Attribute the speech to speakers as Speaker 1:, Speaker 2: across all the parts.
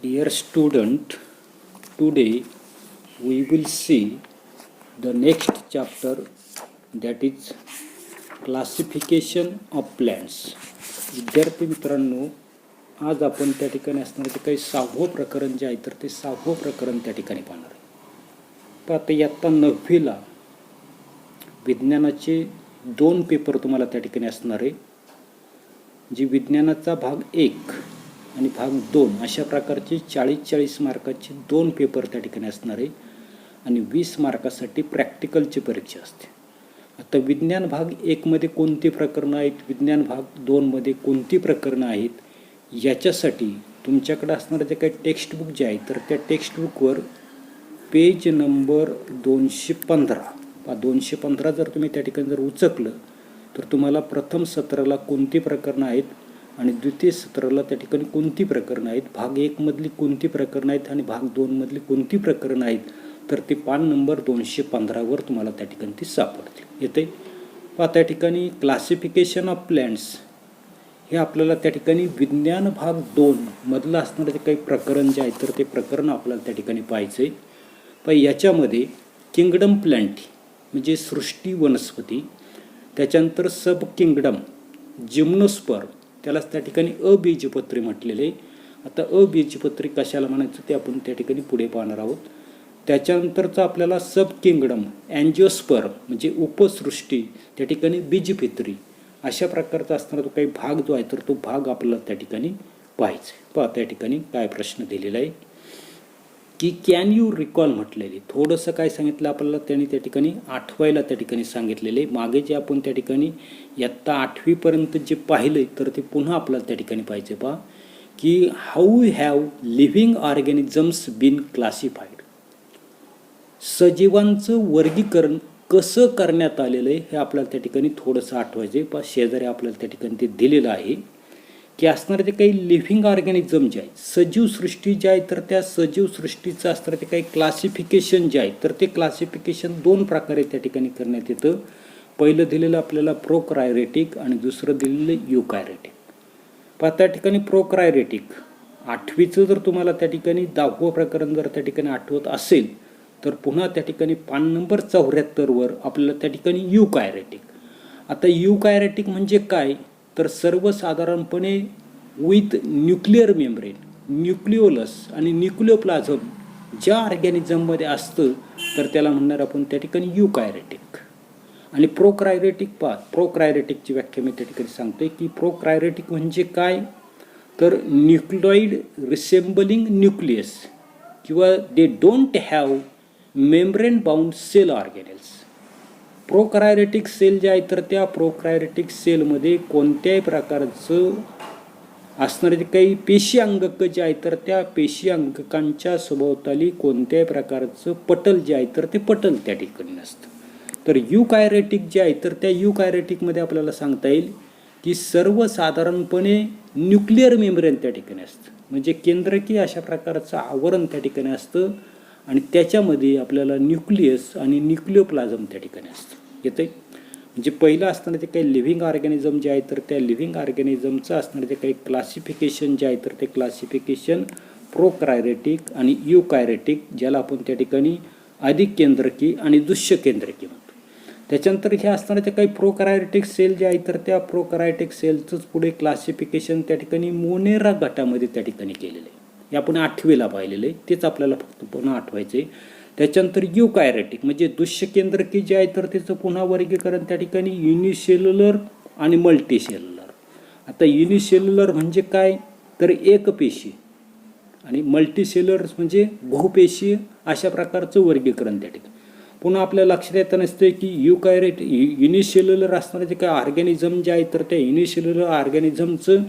Speaker 1: Dear student, today we will see the next chapter, that is classification of plants. विद्यार्थी मित्रांनो, आज आपण त्या ठिकाणी असणारे जे काही 6वं प्रकरण जे आहे तर ते 6वं प्रकरण त्या ठिकाणी पाहणार आहे. तर आता इयत्ता 9वीला विज्ञानाचे 2 पेपर तुम्हाला त्या ठिकाणी असणार आहे. जी विज्ञानाचा भाग 1 आणि भाग 2 अशा प्रकारचे 40 मार्काचे 2 पेपर त्या ठिकाणी असणार आहे आणि 20 मार्कासाठी प्रॅक्टिकलची परीक्षा असते. आता विज्ञान भाग 1 मध्ये कोणती प्रकरणं आहेत, विज्ञान भाग 2 मध्ये कोणती प्रकरणं आहेत, याच्यासाठी तुमच्याकडे असणारं जे काही टेक्स्टबुक जे आहे तर त्या टेक्स्टबुकवर पेज नंबर 215 जर तुम्ही त्या ठिकाणी जर उचकलं तर तुम्हाला प्रथम सत्राला कोणती प्रकरणं आहेत आणि द्वितीय सत्राला त्या ठिकाणी कोणती प्रकरणं आहेत, भाग 1 मधली कोणती प्रकरणं आहेत आणि भाग 2 मधली कोणती प्रकरणं आहेत, तर ते पान नंबर 215वर तुम्हाला त्या ठिकाणी ती सापडतील. येते पहा, त्या ठिकाणी क्लासिफिकेशन ऑफ प्लॅन्ट्स हे आपल्याला त्या ठिकाणी विज्ञान भाग 2 मधलं असणारं जे काही प्रकरण जे आहे तर ते प्रकरण आपल्याला त्या ठिकाणी पाहायचं आहे. पण याच्यामध्ये किंगडम प्लॅन्ट म्हणजे सृष्टी वनस्पती, त्याच्यानंतर सब किंगडम जिम्नोस्पर्म, त्यालाच त्या ठिकाणी अबीजपत्री म्हटलेले. आता अबीजपत्री कशाला म्हणायचं ते आपण त्या ठिकाणी पुढे पाहणार आहोत. त्याच्यानंतरचं आपल्याला सब किंगडम अँजिओस्पर्म म्हणजे उपसृष्टी, त्या ठिकाणी बीजपित्री, अशा प्रकारचा असणारा तो काही भाग जो आहे तर तो भाग आपल्याला त्या ठिकाणी पाहायचा आहे. पहा त्या ठिकाणी काय प्रश्न दिलेला आहे की कॅन यू रिकॉल म्हटलेले. थोडंसं काय सांगितलं आपल्याला त्यांनी त्या ठिकाणी आठवायला त्या ठिकाणी सांगितलेले. मागे जे आपण त्या ठिकाणी इयत्ता 8वीपर्यंत जे पाहिलं तर ते पुन्हा आपल्याला त्या ठिकाणी पाहिजे. पहा की how have living organisms been classified, सजीवांचं वर्गीकरण कसं करण्यात आलेलं आहे हे आपल्याला त्या ठिकाणी थोडंसं आठवायचं आहे. पहा शेजारी आपल्याला त्या ठिकाणी ते दिलेलं आहे की असणारे ते काही लिव्हिंग ऑर्गॅनिझम जे आहे, सजीव सृष्टी जे आहे तर त्या सजीव सृष्टीचं असणारं ते काही क्लासिफिकेशन जे आहे तर ते क्लासिफिकेशन 2 प्रकारे त्या ठिकाणी करण्यात येतं. पहिलं दिलेलं आपल्याला प्रोकायरेटिक आणि दुसरं दिलेलं युकायरेटिक. पहा त्या ठिकाणी प्रोकायरेटिक 8वीचं जर तुम्हाला त्या ठिकाणी 10वं प्रकरण जर त्या ठिकाणी आठवत असेल तर पुन्हा त्या ठिकाणी पान नंबर 74वर आपल्याला त्या ठिकाणी युकायरेटिक. आता युकायरेटिक म्हणजे काय तर सर्वसाधारणपणे विथ न्यूक्लिअर मेम्ब्रेन, न्यूक्लिओलस आणि न्यूक्लिओप्लाझम ज्या ऑर्गॅनिझममध्ये असतं तर त्याला म्हणणार आपण त्या ठिकाणी युकायरेटिक. आणि प्रोकायरेटिक पहा, प्रोकायरेटिकची व्याख्या मी त्या ठिकाणी सांगतोय की प्रोकायरेटिक म्हणजे काय तर न्यूक्लिओइड रिसेंबलिंग न्यूक्लियस किंवा they don't have membrane bound cell organelles. Prokaryotic cell जे आहे तर त्या प्रोकायरेटिक सेलमध्ये कोणत्याही प्रकारचं असणारे जे काही पेशी अंगक जे आहे तर त्या पेशी अंगकांच्या सभोवताली कोणत्याही प्रकारचं पटल जे आहे तर ते पटल त्या ठिकाणी नसतं. तर युकायरेटिक जे आहे तर त्या युकायरेटिकमध्ये आपल्याला सांगता येईल की सर्वसाधारणपणे न्यूक्लिअर मेम्ब्रेन त्या ठिकाणी असतं, म्हणजे केंद्रकीय अशा प्रकारचं आवरण त्या ठिकाणी असतं आणि त्याच्यामध्ये आपल्याला न्यूक्लियस आणि न्यूक्लिओप्लाझम त्या ठिकाणी असतं. येते म्हणजे पहिलं असणारं ते काही लिव्हिंग ऑर्गॅनिझम जे आहे तर त्या लिव्हिंग ऑर्गॅनिझमचं असणारं ते काही क्लासिफिकेशन जे आहे तर ते क्लासिफिकेशन प्रोकायरेटिक आणि युकायरेटिक, ज्याला आपण त्या ठिकाणी अधिक केंद्रकी आणि दुष्य केंद्रकी म्हणतो. त्याच्यानंतर हे असणारे ते काही प्रोकायरेटिक सेल जे आहे तर त्या प्रोकायरेटिक सेलचंच पुढे क्लासिफिकेशन त्या ठिकाणी मोनेरा गटामध्ये त्या ठिकाणी केलेलं आहे. हे आपण 8वीला पाहिलेलं आहे, तेच आपल्याला फक्त पुन्हा आठवायचं आहे. त्याच्यानंतर युकायरेटिक म्हणजे दुष्य केंद्रकी जे आहे तर त्याचं पुन्हा वर्गीकरण त्या ठिकाणी युनिसेल्युलर आणि मल्टीसेल्युलर. आता युनिसेल्युलर म्हणजे काय तर एकपेशी आणि मल्टीसेल्युलर म्हणजे बहुपेशीय, अशा प्रकारचं वर्गीकरण त्या ठिकाणी. पुन्हा आपल्या लक्षात येतं नसतं की युनिसेल्युलर असणारे जे काही ऑर्गॅनिझम जे आहे तर त्या युनिसेल्युलर ऑर्गॅनिझमचं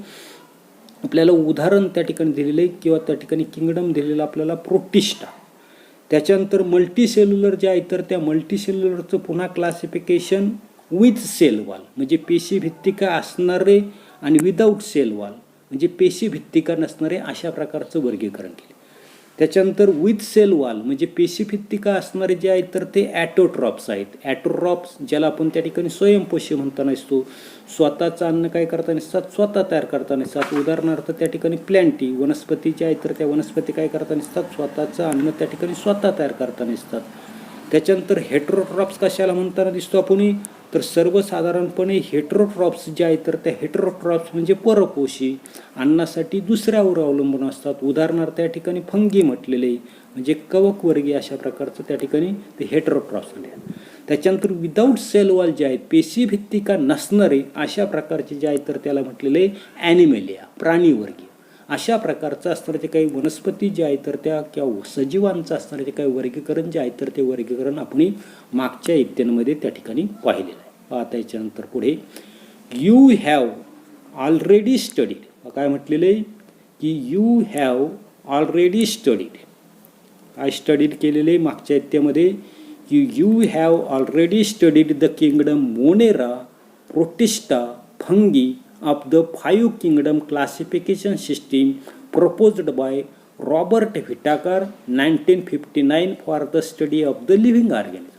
Speaker 1: आपल्याला उदाहरण त्या ठिकाणी दिलेलं आहे किंवा त्या ठिकाणी किंगडम दिलेलं आपल्याला प्रोटिस्टा. त्याच्यानंतर मल्टीसेल्युलर जे आहे तर त्या मल्टीसेल्युलरचं पुन्हा क्लासिफिकेशन विथ सेल वॉल म्हणजे पेशीभित्तिका असणारे आणि विदाऊट सेल वॉल म्हणजे पेशीभित्तिका नसणारे, अशा प्रकारचं वर्गीकरण केले. त्याच्यानंतर विथ सेल वॉल म्हणजे पेशीभित्तिका असणारे जे आहेत तर ते ॲटोट्रॉप्स आहेत. ॲटोट्रॉप्स ज्याला आपण त्या ठिकाणी स्वयंपोषी म्हणताना असतो, स्वतःचं अन्न काय करता नसतात, स्वतः तयार करता नसतात. उदाहरणार्थ त्या ठिकाणी प्लॅन्टी वनस्पती जे आहेत तर त्या वनस्पती काय करता नसतात, स्वतःचं अन्न त्या ठिकाणी स्वतः तयार करता नसतात. त्याच्यानंतर हेटेरोट्रॉप्स कशाला म्हणताना दिसतो आपण, तर सर्वसाधारणपणे हेटेरोट्रॉप्स जे आहेत तर त्या हेटेरोट्रॉप्स म्हणजे परपोषी, अन्नासाठी दुसऱ्यावर अवलंबून असतात. उदाहरणार्थ त्या ठिकाणी फंगी म्हटलेले म्हणजे कवकवर्गीय अशा प्रकारचं त्या ठिकाणी ते हेटेरोट्रॉप्स आहेत. त्याच्यानंतर विदाऊट सेल वॉल जे आहेत पेशीभित्तिका नसणारे अशा प्रकारचे जे आहेत तर त्याला म्हटलेले ॲनिमेलिया प्राणीवर्गीय. अशा प्रकारचं असणारे ते काही वनस्पती जे आहेत तर त्या किंवा सजीवांचं असणारे ते काही वर्गीकरण जे आहे तर ते वर्गीकरण आपण मागच्या इत्यांमध्ये त्या ठिकाणी पाहिलेलं आहे. आता याच्यानंतर पुढे यू हॅव ऑलरेडी स्टडीड, काय म्हटलेलं आहे की यू हॅव ऑलरेडी स्टडीड, काय स्टडीड केलेले मागच्या इत्यामध्ये की you have already studied the kingdom Monera protista fungi of the 5 kingdom classification system proposed by Robert Whittaker 1959 for the study of the living organism.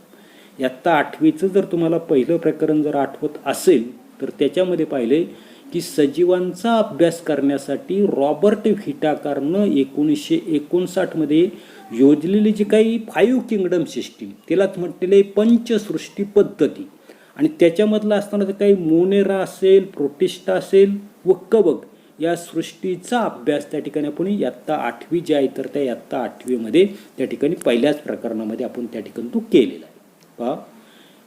Speaker 1: यात्ता 8वीचं जर तुम्हाला पहिलं प्रकरण जर आठवत असेल तर त्याच्यामध्ये पाहिले की सजीवांचा अभ्यास करण्यासाठी रॉबर्ट व्हिटाकारनं 1959 मध्ये योजलेली जी काही 5 किंगडम सिस्टीम त्यालाच म्हटलेले पंचसृष्टी पद्धती आणि त्याच्यामधलं असताना तर काही मोनेरा असेल, प्रोटिस्टा असेल व कवक या सृष्टीचा अभ्यास त्या ठिकाणी आपण इयत्ता 8वी जी आहे तर त्या इयत्ता 8वीमध्ये त्या ठिकाणी पहिल्याच प्रकरणामध्ये आपण त्या ठिकाणी तो केलेला आहे. पहा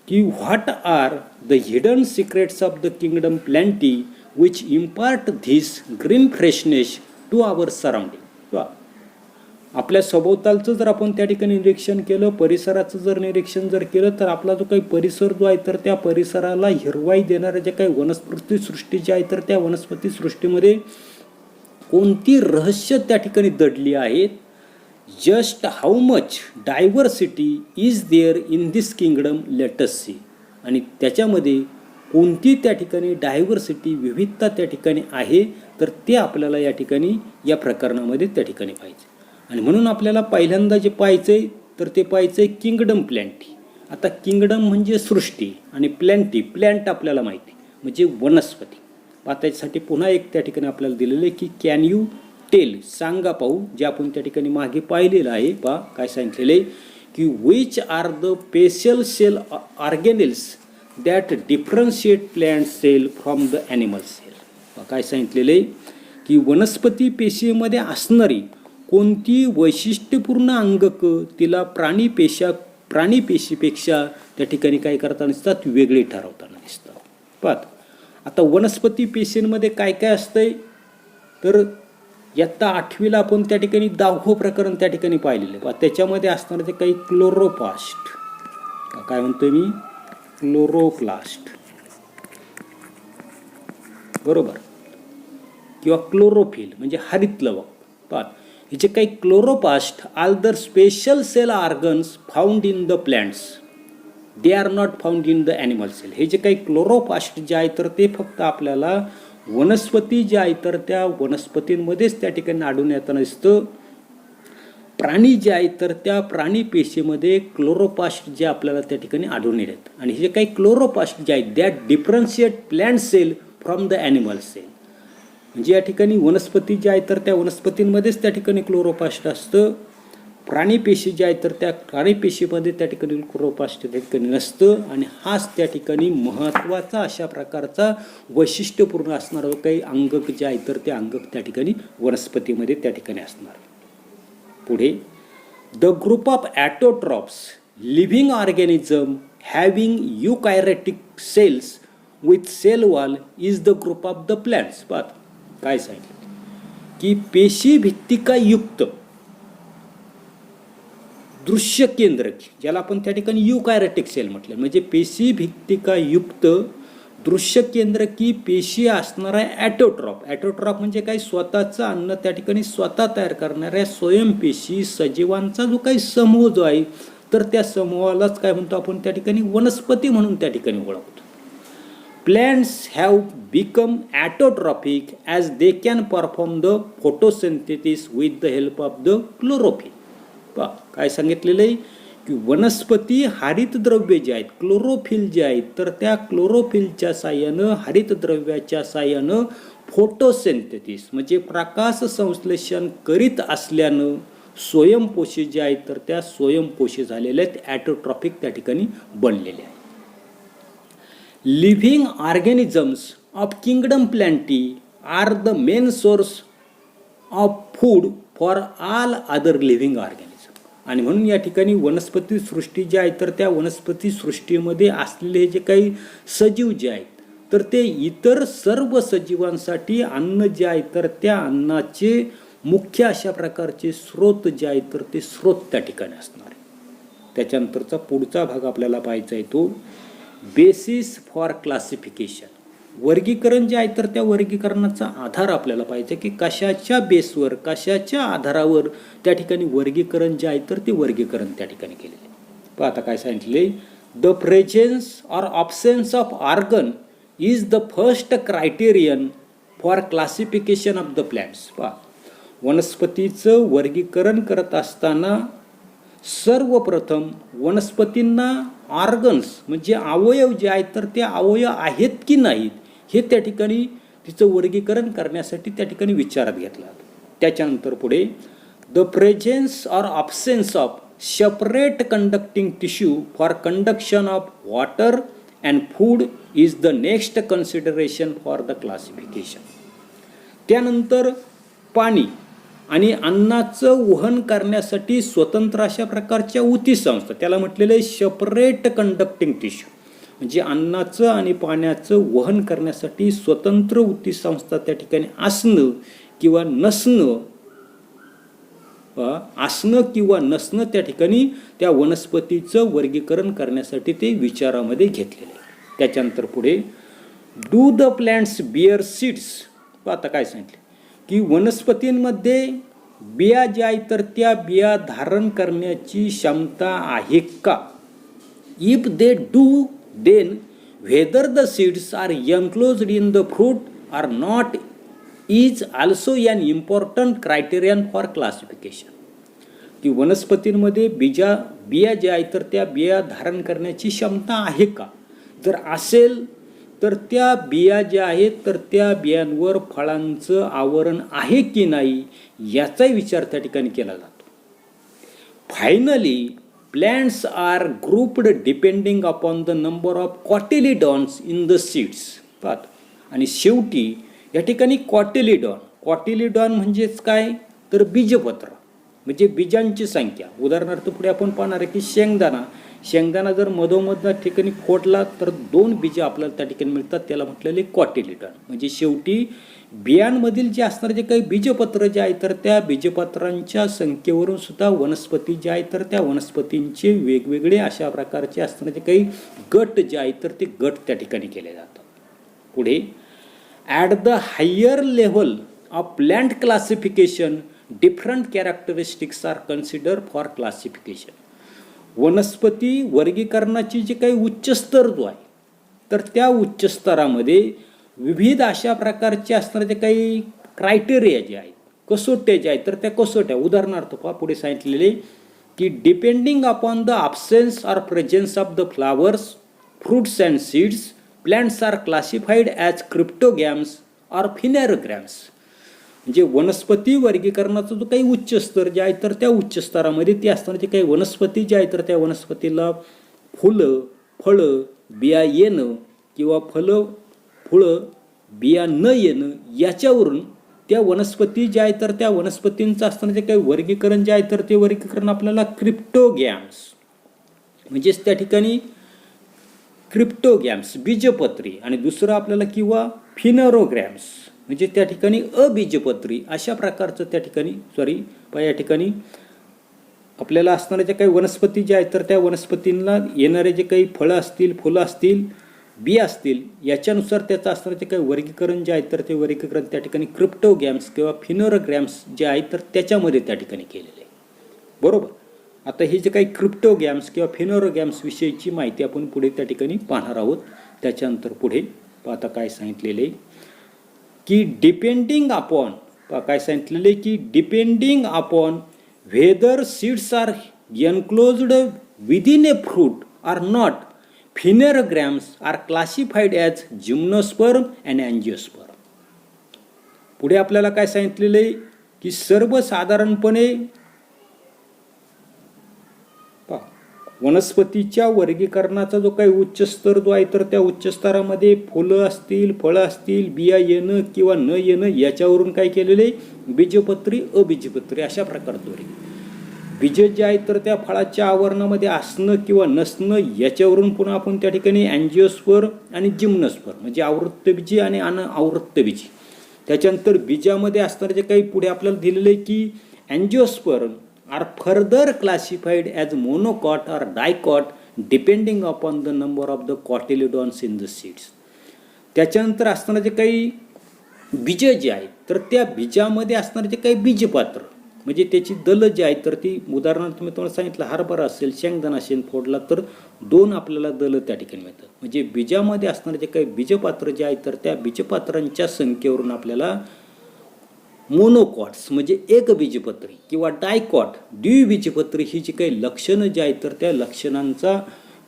Speaker 1: की what are the hidden secrets of the kingdom Plantae which impart this green freshness to our surrounding. पहा आपल्या सभोवतालचं जर आपण त्या ठिकाणी निरीक्षण केलं, परिसराचं जर निरीक्षण जर केलं तर आपला जो काही परिसर जो आहे तर त्या परिसराला हिरवाई देणाऱ्या ज्या काही वनस्पती सृष्टी जी आहे तर त्या वनस्पती सृष्टीमध्ये कोणती रहस्य त्या ठिकाणी दडली आहेत, just how much diversity is there in this kingdom let us see. आणि त्याच्यामध्ये कोणती त्या ठिकाणी डायव्हर्सिटी विविधता त्या ठिकाणी आहे तर ते आपल्याला या ठिकाणी या प्रकरणामध्ये त्या ठिकाणी पाहिजे. आणि म्हणून आपल्याला पहिल्यांदा जे पाहायचंय तर ते पाहायचंय किंगडम प्लॅन्टी. आता किंगडम म्हणजे सृष्टी आणि प्लॅन्टी प्लॅन्ट आपल्याला माहिती म्हणजे वनस्पती. त्याच्यासाठी पुन्हा एक त्या ठिकाणी आपल्याला दिलेलं आहे की कॅन यू टेल, सांगा पाहू, जे आपण त्या ठिकाणी मागे पाहिलेलं आहे. पहा काय सांगितलेलं आहे की which are the special cell organelles that differentiate plant cell from the animal cell. काय सांगितलेलं आहे की वनस्पती पेशीमध्ये असणारी कोणती वैशिष्ट्यपूर्ण अंगक तिला प्राणीपेशीपेक्षा त्या ठिकाणी काय करताना दिसतात, वेगळे ठरवताना दिसतात. पाहत आता वनस्पती पेशींमध्ये काय काय असतंय तर इयत्ता 8वीला आपण त्या ठिकाणी 10वं प्रकरण त्या ठिकाणी पाहिलेलं आहे. त्याच्यामध्ये असणारे ते काही क्लोरोप्लास्ट, काय म्हणतोय मी, क्लोरोप्लास्ट बरोबर, किंवा क्लोरोफिल म्हणजे हरित लवक. पाहत हिचे काही chloroplast are the special cell organs found in the plants, they are not found in the animal cell. हे जे काही क्लोरोप्लास्ट जे आहे तर ते फक्त आपल्याला वनस्पती जे आहे तर त्या वनस्पतींमध्येच त्या ठिकाणी आढळून येताना दिसतं. प्राणी जे आहे तर त्या प्राणी पेशीमध्ये क्लोरोप्लास्ट जे आपल्याला त्या ठिकाणी आढळून येतात. आणि हे जे काही क्लोरोप्लास्ट जे आहेत that differentiate plant cell from the animal cell, म्हणजे या ठिकाणी वनस्पती जे आहे तर त्या वनस्पतींमध्येच त्या ठिकाणी क्लोरोप्लास्ट असतं. प्राणीपेशी जे आहे तर त्या प्राणीपेशीमध्ये त्या ठिकाणी क्लोरोप्लास्ट त्या ठिकाणी नसतं. आणि हाच त्या ठिकाणी महत्त्वाचा अशा प्रकारचा वैशिष्ट्यपूर्ण असणारं काही अंगक जे आहे तर ते अंगक त्या ठिकाणी वनस्पतीमध्ये त्या ठिकाणी असणार. पुढे the group of autotrophs living organism having eukaryotic cells with cell wall is the group of the plants. पाहत काय सांगितलं की पेशीभित्तिका युक्त दृश्य केंद्रक, ज्याला आपण त्या ठिकाणी युकॅरियोटिक सेल म्हटलं, म्हणजे पेशीभित्तिका युक्त दृश्य केंद्रकी पेशी असणारा ॲटोट्रॉप. ॲटोट्रॉप म्हणजे काय, स्वतःचं अन्न त्या ठिकाणी स्वतः तयार करणाऱ्या स्वयंपेशी सजीवांचा जो काही समूह जो आहे तर त्या समूहालाच काय म्हणतो आपण त्या ठिकाणी वनस्पती म्हणून त्या ठिकाणी ओळखतो. plants have become autotrophic as they can perform the photosynthesis with the help of the chlorophyll. पहा काय सांगितलेलं आहे की वनस्पती हरितद्रव्य जे आहेत, क्लोरोफिल जे आहेत, तर त्या क्लोरोफिलच्या साह्यानं, हरितद्रव्याच्या साह्यानं फोटोसिंथेसिस म्हणजे प्रकाश संश्लेषण करीत असल्यानं स्वयंपोषी जे आहेत तर त्या स्वयंपोषी झालेल्या आहेत, ॲटोट्रॉफिक त्या ठिकाणी बनलेल्या आहेत. Living organisms of kingdom Plantae are the main source of food for all other living organism. आणि म्हणून या ठिकाणी वनस्पती सृष्टी जी आहे तर त्या वनस्पती सृष्टीमध्ये असलेले जे काही सजीव जे आहेत तर ते इतर सर्व सजीवांसाठी अन्न जे आहे तर त्या अन्नाचे मुख्य अशा प्रकारचे स्रोत जे आहेत तर ते स्रोत त्या ठिकाणी असणार आहे. त्याच्यानंतरचा पुढचा भाग आपल्याला पाहायचा आहे तो बेसिस फॉर क्लासिफिकेशन. वर्गीकरण जे आहे तर त्या वर्गीकरणाचा आधार आपल्याला पाहिजे की कशाच्या बेसवर, कशाच्या आधारावर त्या ठिकाणी वर्गीकरण जे आहे तर ते वर्गीकरण त्या ठिकाणी केलेले. पहा आता काय सांगितले, the presence or absence of organ is the first criterion for classification of the plants. पहा वनस्पतीचं वर्गीकरण करत असताना सर्वप्रथम वनस्पतींना ऑर्गन्स म्हणजे अवयव जे आहेत तर ते अवयव आहेत की नाहीत हे त्या ठिकाणी तिचं वर्गीकरण करण्यासाठी त्या ठिकाणी विचारात घेतला. त्याच्यानंतर पुढे the presence or absence of separate conducting tissue for conduction of water and food is the next consideration for the classification. त्यानंतर पाणी आणि अन्नाचं वहन करण्यासाठी स्वतंत्र अशा प्रकारच्या ऊती संस्था, त्याला म्हटलेलं आहे सेपरेट कंडक्टिंग टिश्यू म्हणजे अन्नाचं आणि पाण्याचं वहन करण्यासाठी स्वतंत्र ऊती संस्था त्या ठिकाणी असणं किंवा नसणं त्या ठिकाणी त्या वनस्पतीचं वर्गीकरण करण्यासाठी ते विचारामध्ये घेतलेले आहे. त्याच्यानंतर पुढे do the plants bear seeds. आता काय सांगितले की वनस्पतींमध्ये बिया ज्या आहेत तर त्या बिया धारण करण्याची क्षमता आहे का. If they do then whether the seeds are enclosed in the fruit or not is also an important criterion for classification. की वनस्पतींमध्ये बिया ज्या आहेत तर त्या बिया धारण करण्याची क्षमता आहे का. जर असेल तर त्या बिया ज्या आहेत तर त्या बियांवर फळांचं आवरण आहे की नाही याचाही विचार त्या ठिकाणी केला जातो. Finally plants are grouped depending upon the number of cotyledons in the seeds. पाहतो आणि शेवटी या ठिकाणी कॉटिलिडॉन म्हणजेच काय तर बीजपत्र म्हणजे बीजांची संख्या. उदाहरणार्थ पुढे आपण पाहणार आहे की शेंगदाणा जर मधोमध ठिकाणी फोडला तर 2 बीज आपल्याला त्या ठिकाणी मिळतात, त्याला म्हटलेले कॉटिलिडॉन. म्हणजे शेवटी बियांमधील जे असणारे जे काही बीजपत्र जे आहे तर त्या बीजपत्रांच्या संख्येवरून सुद्धा वनस्पती जे आहे तर त्या वनस्पतींचे वेगवेगळे अशा प्रकारचे असणारे जे काही गट जे आहेत तर ते गट त्या ठिकाणी केले जातात. पुढे at the higher level of plant classification different characteristics are consider for classification. वनस्पती वर्गीकरणाची जे काही उच्च स्तर जो आहे तर त्या उच्च स्तरामध्ये विविध अशा प्रकारचे असणारे जे काही क्रायटेरिया जे आहेत, कसोट्या ज्या आहेत तर त्या कसोट्या. उदाहरणार्थ पहा पुढे सांगितलेले की depending upon the absence or presence of the flowers, fruits and seeds, plants are classified as cryptogams or phanerogams. म्हणजे वनस्पती वर्गीकरणाचा जो काही उच्च स्तर जे आहे तर त्या उच्च स्तरामध्ये ते असताना जे काही वनस्पती जे आहे तर त्या वनस्पतीला फुलं, फळं, बिया येणं किंवा फुलं, बिया न येणं याच्यावरून त्या वनस्पती ज्या आहे तर त्या वनस्पतींचं असताना जे काही वर्गीकरण जे आहे तर ते वर्गीकरण आपल्याला क्रिप्टोगॅम्स म्हणजेच त्या ठिकाणी क्रिप्टोगॅम्स बीजपत्री आणि दुसरं आपल्याला किंवा फिनरोग्रॅम्स म्हणजे त्या ठिकाणी अबीजपत्री अशा प्रकारचं त्या ठिकाणी या ठिकाणी आपल्याला असणारे जे काही वनस्पती जे आहेत तर त्या वनस्पतींना येणारे जे काही फळं असतील, फुलं असतील, बिया असतील याच्यानुसार त्याचं असणारे जे काही वर्गीकरण जे आहे तर ते वर्गीकरण त्या ठिकाणी क्रिप्टोगॅम्स किंवा फिनोरोग्रॅम्स जे आहेत तर त्याच्यामध्ये त्या ठिकाणी केलेले आहे. बरोबर. आता हे जे काही क्रिप्टोगॅम्स किंवा फिनोरोगॅम्स विषयीची माहिती आपण पुढे त्या ठिकाणी पाहणार आहोत. त्याच्यानंतर पुढे आता काय सांगितलेले की डिपेंडिंग अपॉन, काय सांगितलेले की depending upon whether seeds are enclosed within a fruit or not, phanerogams are classified as gymnosperm and angiosperm. पुढे आपल्याला काय सांगितलेले की सर्वसाधारणपणे वनस्पतीच्या वर्गीकरणाचा जो काही उच्च स्तर जो आहे तर त्या उच्च स्तरामध्ये फुलं असतील, फळं असतील, बिया येणं किंवा न येणं याच्यावरून काय केलेले बीजपत्री अबीजपत्री अशा प्रकारचं वर्गीकरण. बीज जे आहे तर त्या फळाच्या आवरणामध्ये असणं किंवा नसणं याच्यावरून पुन्हा आपण त्या ठिकाणी अँजिओस्पर्म आणि जिम्नोस्पर्म म्हणजे आवृत्तबीजी आणि अनावृत्तबीजी. त्याच्यानंतर बीजामध्ये असणारे जे काही पुढे आपल्याला दिलेलं आहे की angiosperm are further classified as monocot और dicot depending upon the number of the cotyledons in the seeds. त्याच्यानंतर असणारे जे काही बीज जे आहेत तर त्या बीजामध्ये असणारे जे काही बीजपात्र म्हणजे त्याची दलं जी आहेत तर ती उदाहरणार्थ मी तुम्हाला सांगितलं हरभरा असेल, शेंगदाणा असेल फोडला तर 2 आपल्याला दलं त्या ठिकाणी मिळतात. म्हणजे बीजामध्ये असणारे जे काही बीजपात्र जे आहेत तर त्या बीजपात्रांच्या संख्येवरून आपल्याला मोनोकॉट्स म्हणजे एक बीजपत्री किंवा डायकॉट द्विबीजपत्री ही जी काही लक्षणं जी आहेत तर त्या लक्षणांचा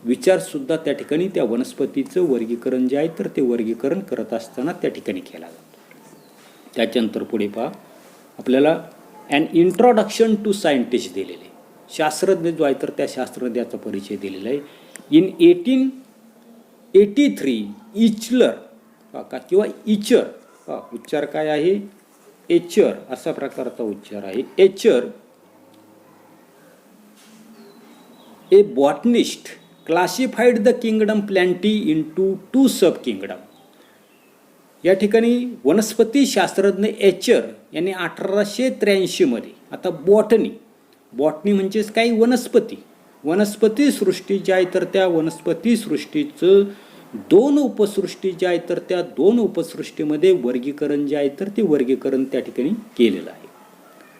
Speaker 1: विचारसुद्धा त्या ठिकाणी त्या वनस्पतीचं वर्गीकरण जे आहे तर ते वर्गीकरण करत असताना त्या ठिकाणी केला जातो. त्याच्यानंतर पुढे पहा आपल्याला अँड इंट्रोडक्शन टू सायंटिस्ट दिलेले, शास्त्रज्ञ जो आहे तर त्या शास्त्रज्ञाचा परिचय दिलेला आहे. इन 1883 इचलर किंवा इचर उच्चार काय आहे एचर असा प्रकारचा उच्चार आहे. Eichler a botanist classified the kingdom Plantae into 2 sub kingdom. या ठिकाणी वनस्पती शास्त्रज्ञ एचर यांनी 1883 मध्ये आता बॉटनी म्हणजेच काही वनस्पती सृष्टी जी आहे तर त्या वनस्पती सृष्टीचं 2 उपसृष्टी ज्या आहेत तर त्या 2 उपसृष्टीमध्ये वर्गीकरण जे आहे तर ते वर्गीकरण त्या ठिकाणी केलेलं आहे.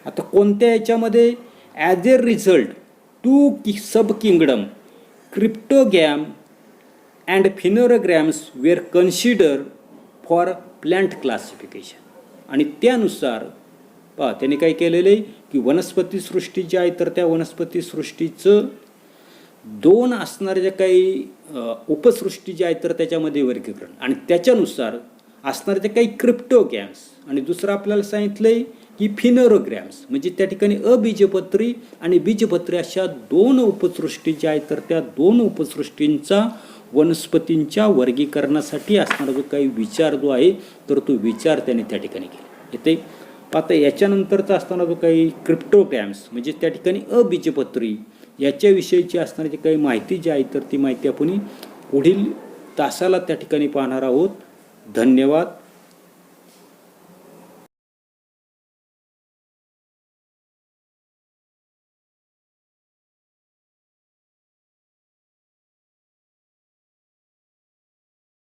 Speaker 1: आता कोणत्या याच्यामध्ये as a result 2 sub kingdom cryptogam and phanerogams were consider for plant classification. आणि त्यानुसार त्यांनी काय केलेलं आहे की वनस्पती सृष्टी जी आहे तर त्या वनस्पती सृष्टीचं 2 असणारे जे काही उपसृष्टी जे आहेत तर त्याच्यामध्ये वर्गीकरण आणि त्याच्यानुसार असणारे जे काही क्रिप्टोगॅम्स आणि दुसरं आपल्याला सांगितलं आहे की फिनेरोग्राम्स म्हणजे त्या ठिकाणी अबीजपत्री आणि बीजपत्री अशा 2 उपसृष्टी ज्या आहेत तर त्या 2 उपसृष्टींचा वनस्पतींच्या वर्गीकरणासाठी असणारा जो काही विचार जो आहे तर तो विचार त्याने त्या ठिकाणी केला येते. आता याच्यानंतरचा असताना जो काही क्रिप्टोग्राम्स म्हणजे त्या ठिकाणी अबीजपत्री याच्याविषयीची असणारी जी काही माहिती जी आहे तर ती माहिती आपण पुढील तासाला त्या ठिकाणी पाहणार आहोत. धन्यवाद.